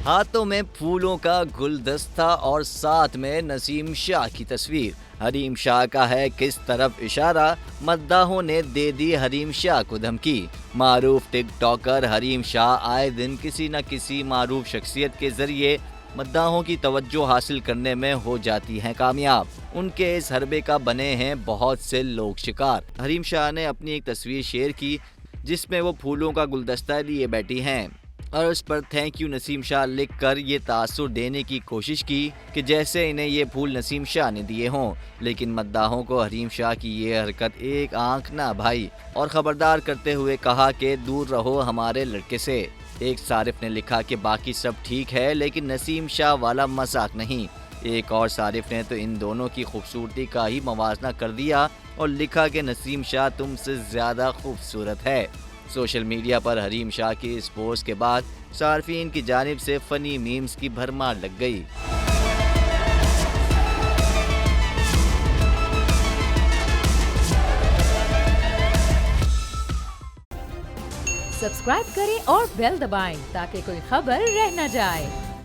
हाथों में फूलों का गुलदस्ता और साथ में नसीम शाह की तस्वीर। हरीम शाह का है किस तरफ इशारा, मद्दाहों ने दे दी हरीम शाह को धमकी। मारूफ टिकटॉकर हरीम शाह आए दिन किसी न किसी मारूफ शख्सियत के जरिए मद्दाहों की तवज्जो हासिल करने में हो जाती हैं कामयाब। उनके इस हरबे का बने हैं बहुत से लोग शिकार। हरीम शाह ने अपनी एक तस्वीर शेयर की जिसमें वो फूलों का गुलदस्ता लिए बैठी हैं और उस पर थैंक यू नसीम शाह लिखकर ये तासुर देने की कोशिश की कि जैसे इन्हें ये फूल नसीम शाह ने दिए हों। लेकिन मद्दाहों को हरीम शाह की ये हरकत एक आंख ना भाई और खबरदार करते हुए कहा कि दूर रहो हमारे लड़के से। एक सारिफ ने लिखा कि बाकी सब ठीक है लेकिन नसीम शाह वाला मजाक नहीं। एक और सारिफ ने तो इन दोनों की खूबसूरती का ही मवाजना कर दिया और लिखा कि नसीम शाह तुमसे ज़्यादा खूबसूरत है। सोशल मीडिया पर हरीम शाह की इस पोस्ट के बाद सार्फिन की जानिब से फ़नी मीम्स की भरमार लग गई। सब्सक्राइब करें और बेल दबाएं ताकि कोई खबर रह न जाए।